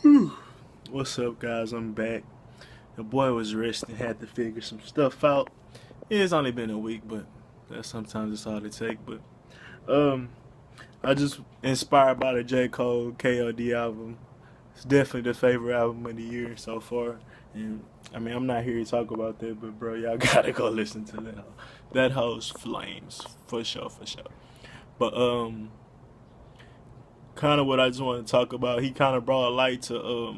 Whew. What's up, guys? I'm back. The boy was resting, had to figure some stuff out. It's only been a week, but sometimes it's all it take. But um, I just inspired by the J. Cole KOD album. It's definitely the favorite album of the year so far. And I mean, I'm not here to talk about that, but bro, y'all gotta go listen to that. That hoe's flames for sure, for sure. But kind of what I just want to talk about. He kind of brought a light to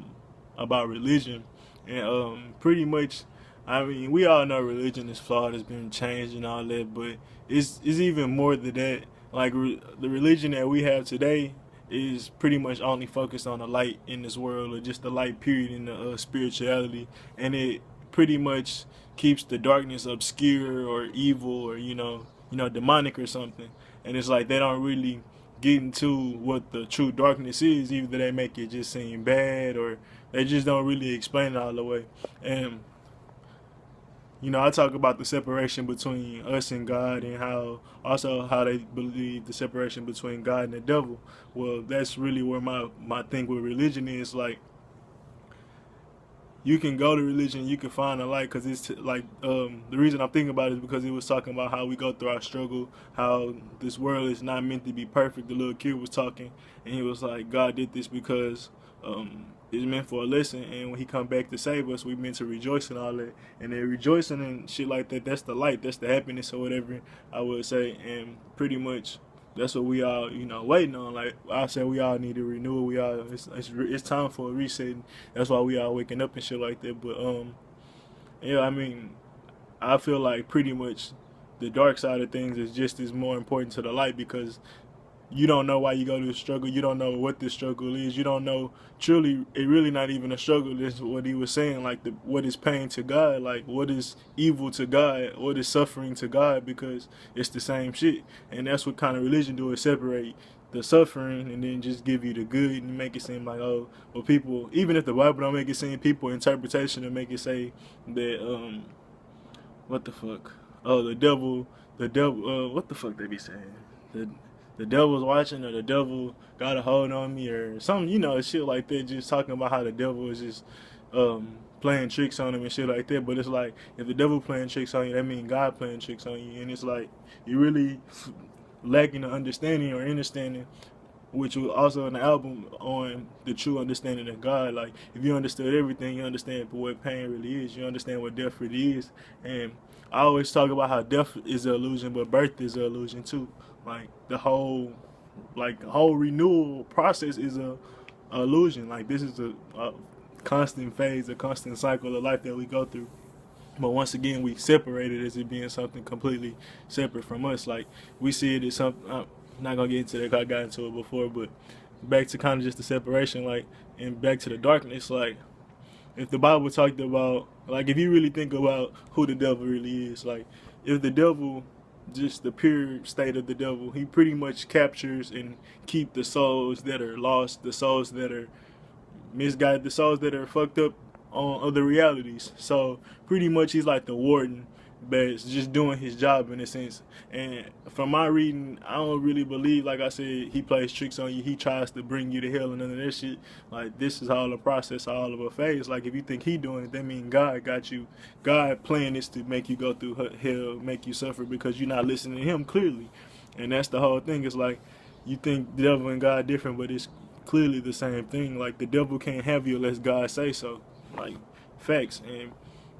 about religion, and pretty much, I mean, we all know religion is flawed, it's been changed and all that, but it's even more than that. Like the religion that we have today is pretty much only focused on the light in this world, or just the light period in the spirituality, and it pretty much keeps the darkness obscure or evil or demonic or something. And it's like they don't really get into what the true darkness is. Either they make it just seem bad, or they just don't really explain it all the way. And I talk about the separation between us and God, and how they believe the separation between God and the devil. Well, that's really where my thing with religion is. Like, you can go to religion, you can find a light, because like the reason I'm thinking about it is because he was talking about how we go through our struggle, how this world is not meant to be perfect. The little kid was talking, and he was like, God did this because it's meant for a lesson, and when he come back to save us, we meant to rejoice and all that. And then rejoicing and shit like that, that's the light, that's the happiness or whatever I would say. And pretty much that's what we all waiting on. Like I said, we all need a renewal. We all it's time for a reset. That's why we all waking up and shit like that. But yeah, I mean, I feel like pretty much the dark side of things is just as more important to the light, because you don't know why you go to the struggle. You don't know what the struggle is. You don't know truly. It really not even a struggle. This is what he was saying. Like what is pain to God? Like what is evil to God? What is suffering to God? Because it's the same shit. And that's what kind of religion do, is separate the suffering and then just give you the good and make it seem like, oh, well, people, even if the Bible don't make it seem, people interpretation and make it say that what the fuck, oh, the devil, what the fuck they be saying, the the devil's watching, or the devil got a hold on me, or something, shit like that. Just talking about how the devil is just playing tricks on him and shit like that. But it's like, if the devil playing tricks on you, that means God playing tricks on you. And it's like you really lacking the understanding or understanding, which was also in the album, on the true understanding of God. Like, if you understood everything, you understand what pain really is. You understand what death really is. And I always talk about how death is an illusion, but birth is an illusion too. Like the whole renewal process is a illusion. Like, this is a constant phase, a constant cycle of life that we go through. But once again, we separate it as it being something completely separate from us. Like, we see it as something. I'm not gonna get into that, 'cause I got into it before. But back to kind of just the separation, like, and back to the darkness. Like, if the Bible talked about, like, if you really think about who the devil really is, like, if the devil, just the pure state of the devil, he pretty much captures and keep the souls that are lost, the souls that are misguided, the souls that are fucked up on other realities. So pretty much he's like the warden, but it's just doing his job in a sense. And from my reading, I don't really believe, like I said, he plays tricks on you. He tries to bring you to hell and none of that shit. Like, this is all a process, all of a phase. Like, if you think he doing it, that means God got you. God playing this to make you go through hell, make you suffer because you're not listening to him clearly. And that's the whole thing. It's like, you think the devil and God different, but it's clearly the same thing. Like, the devil can't have you unless God say so. Like, facts. And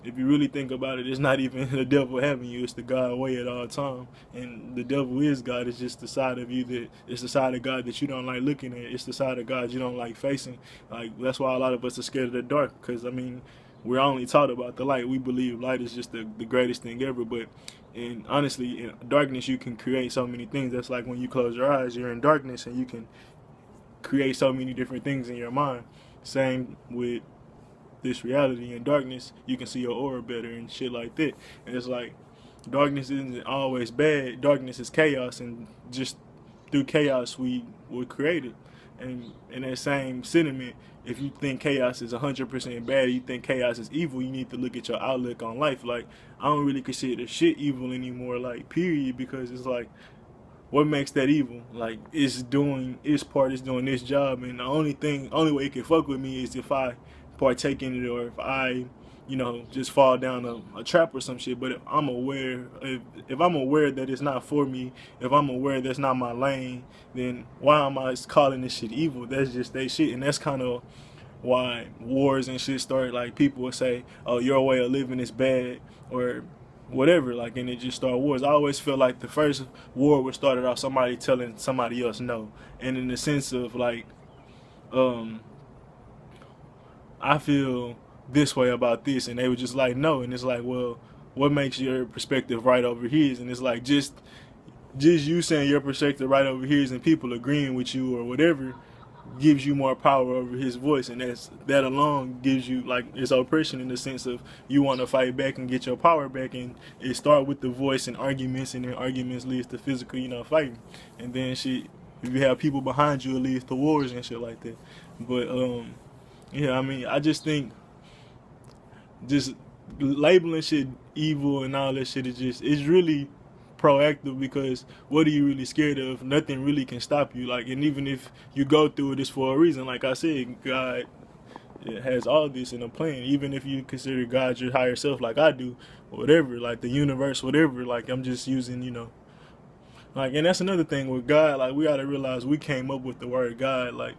if you really think about it, it's not even the devil having you, it's the God way at all time. And the devil is God. It's just the side of you that, it's the side of God that you don't like looking at. It's the side of God you don't like facing. Like, that's why a lot of us are scared of the dark, because I mean, we're only taught about the light. We believe light is just the greatest thing ever. But, and honestly, in darkness you can create so many things. That's like when you close your eyes, you're in darkness, and you can create so many different things in your mind. Same with this reality. In darkness, you can see your aura better and shit like that. And it's like, darkness isn't always bad. Darkness is chaos, and just through chaos we were created. And in that same sentiment, if you think chaos is 100% bad, you think chaos is evil, you need to look at your outlook on life. Like, I don't really consider shit evil anymore, like, period, because it's like, what makes that evil? Like, it's doing its part, it's doing its job, and the only way it can fuck with me is if I partake in it, or if I, just fall down a trap or some shit. But if I'm aware that it's not for me, if I'm aware that's not my lane, then why am I calling this shit evil? That's just that shit, and that's kind of why wars and shit start. Like, people will say, "Oh, your way of living is bad," or whatever, like, and it just start wars. I always feel like the first war was started off somebody telling somebody else no, and in the sense of like, um, I feel this way about this, and they were just like no, and it's like, well, what makes your perspective right over his? And it's like, just you saying your perspective right over his and people agreeing with you or whatever gives you more power over his voice, and that alone gives you, like, it's oppression in the sense of you want to fight back and get your power back, and it start with the voice and arguments, and then arguments leads to physical, fighting, and then shit, if you have people behind you, it leads to wars and shit like that. But yeah, I mean, I just think just labeling shit evil and all that shit is just, it's really proactive, because what are you really scared of? Nothing really can stop you. Like, and even if you go through it, it's for a reason. Like I said, God has all this in a plan. Even if you consider God your higher self, like I do, whatever, like the universe, whatever. Like, I'm just using, like, and that's another thing with God. Like, we gotta realize we came up with the word God, like,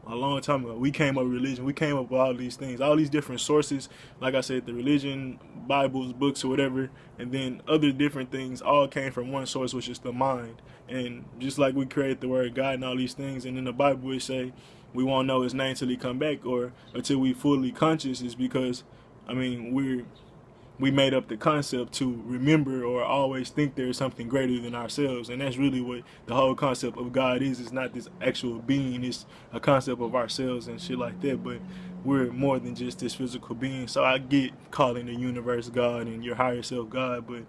a long time ago. We came up with religion. We came up with all these things, all these different sources. Like I said, the religion, Bibles, books, or whatever, and then other different things all came from one source, which is the mind. And just like we created the word God and all these things, and in the Bible it say we won't know his name till he come back, or until we fully conscious, is because, I mean, we made up the concept to remember or always think there is something greater than ourselves. And that's really what the whole concept of God is. It's not this actual being, it's a concept of ourselves and shit like that. But we're more than just this physical being. So I get calling the universe God and your higher self God, but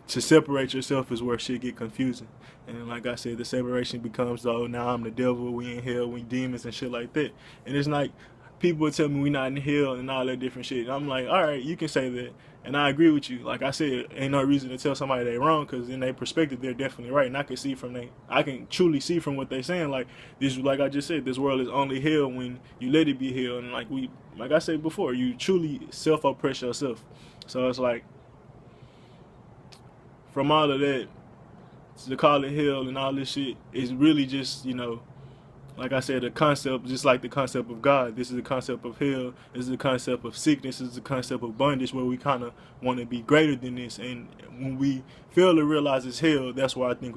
to separate yourself is where shit get confusing. And like I said, the separation becomes, oh, now I'm the devil, we in hell, we demons and shit like that. And it's like, people tell me we not in hell and all that different shit. And I'm like, all right, you can say that, and I agree with you. Like I said, ain't no reason to tell somebody they wrong, because in their perspective they're definitely right. And I can truly see from what they're saying. Like this, like I just said, this world is only hell when you let it be hell. And like I said before, you truly self-oppress yourself. So it's like, from all of that, to call it hell and all this shit is really just, like I said, a concept, just like the concept of God. This is the concept of hell. This is the concept of sickness. This is the concept of bondage, where we kind of want to be greater than this. And when we fail to realize it's hell, that's why I think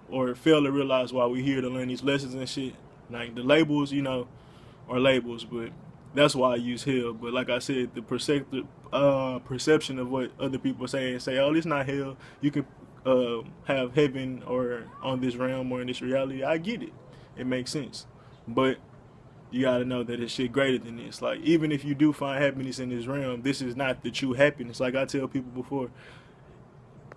or fail to realize why we're here to learn these lessons and shit. Like the labels, are labels, but that's why I use hell. But like I said, the perception of what other people say, oh, it's not hell. You can have heaven or on this realm or in this reality. I get it. It makes sense. But you gotta know that it's shit greater than this. Like, even if you do find happiness in this realm, this is not the true happiness. Like I tell people before,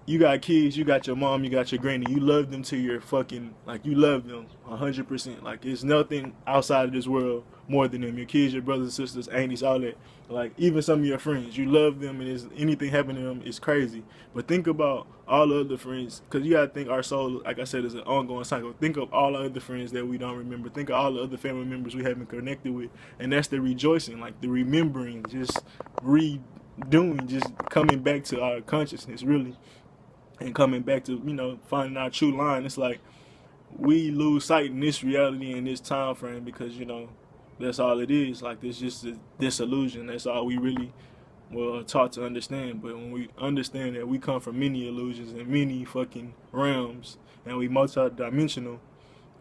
you got kids, you got your mom, you got your granny, you love them to your fucking, like, you love them 100%. Like, there's nothing outside of this world more than them. Your kids, your brothers and sisters, aunties, all that. Like, even some of your friends, you love them, and anything happening to them is crazy. But think about all the other friends, because you gotta think our soul, like I said, is an ongoing cycle. Think of all the other friends that we don't remember. Think of all the other family members we haven't connected with, and that's the rejoicing, like the remembering, just redoing, just coming back to our consciousness, really. And coming back to, finding our true line. It's like we lose sight in this reality in this time frame, because, that's all it is. Like, it's just a disillusion. That's all we really were taught to understand. But when we understand that we come from many illusions and many fucking realms, and we multi-dimensional,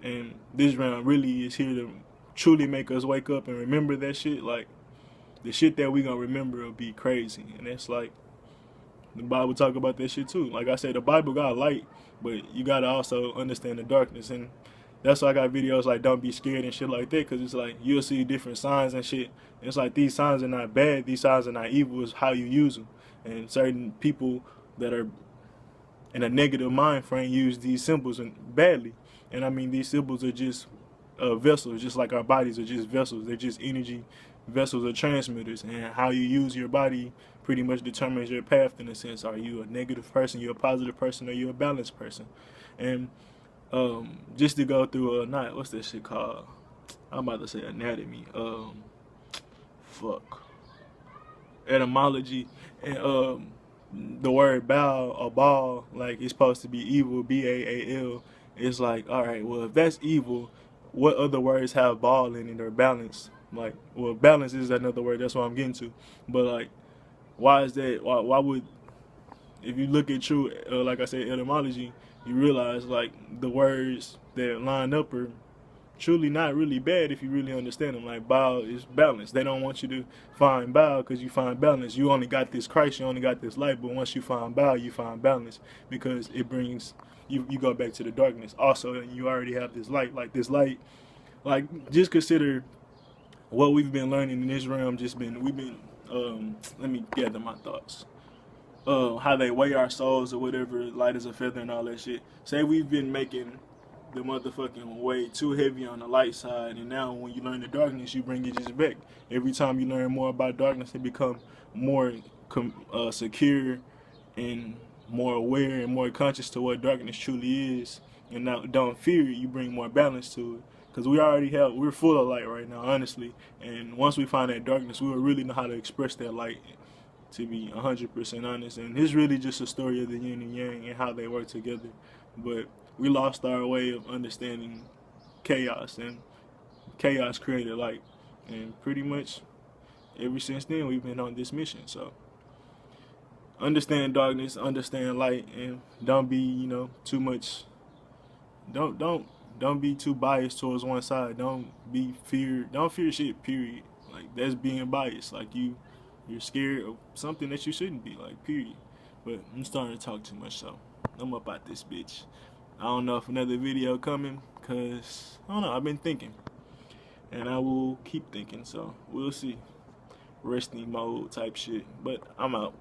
and this realm really is here to truly make us wake up and remember that shit, like, the shit that we gonna remember will be crazy. And that's like, the Bible talk about that shit too. Like I said, the Bible got light, but you gotta also understand the darkness. And that's why I got videos like don't be scared and shit like that, because it's like you'll see different signs and shit. It's like these signs are not bad, these signs are not evil, it's how you use them. And certain people that are in a negative mind frame use these symbols badly. And I mean, these symbols are just vessels, just like our bodies are just vessels. They're just energy vessels or transmitters, and how you use your body pretty much determines your path, in a sense. Are you a negative person, you're a positive person, or you're a balanced person? And Just to go through not what's that shit called? I'm about to say anatomy. Fuck. Etymology, and the word bow or ball, like it's supposed to be evil, BAAL. It's like, all right, well, if that's evil, what other words have ball in it or balance? Like, well, balance is another word. That's what I'm getting to. But like, why is that? Why would, if you look at true, like I said, etymology, you realize like the words that line up are truly not really bad if you really understand them. Like bow is balance. They don't want you to find bow because you find balance. You only got this Christ, you only got this light, but once you find bow, you find balance because it brings you go back to the darkness. Also, and you already have this light. Like this light, like just consider what we've been learning in this realm. We've been let me gather my thoughts. How they weigh our souls or whatever, light as a feather and all that shit. Say we've been making the motherfucking weight too heavy on the light side, and now when you learn the darkness, you bring it just back. Every time you learn more about darkness, it become more secure and more aware and more conscious to what darkness truly is. And now don't fear it, you bring more balance to it. Because we're full of light right now, honestly. And once we find that darkness, we will really know how to express that light, to be 100% honest. And it's really just a story of the yin and yang and how they work together. But we lost our way of understanding chaos, and chaos created light. And pretty much ever since then, we've been on this mission. So understand darkness, understand light, and don't be, too much. Don't be too biased towards one side. Don't fear shit, period. Like that's being biased. Like you're scared of something that you shouldn't be, like, period. But I'm starting to talk too much, so I'm up out this bitch. I don't know if another video coming, cause I don't know, I've been thinking. And I will keep thinking, so we'll see. Resting mode type shit. But I'm out.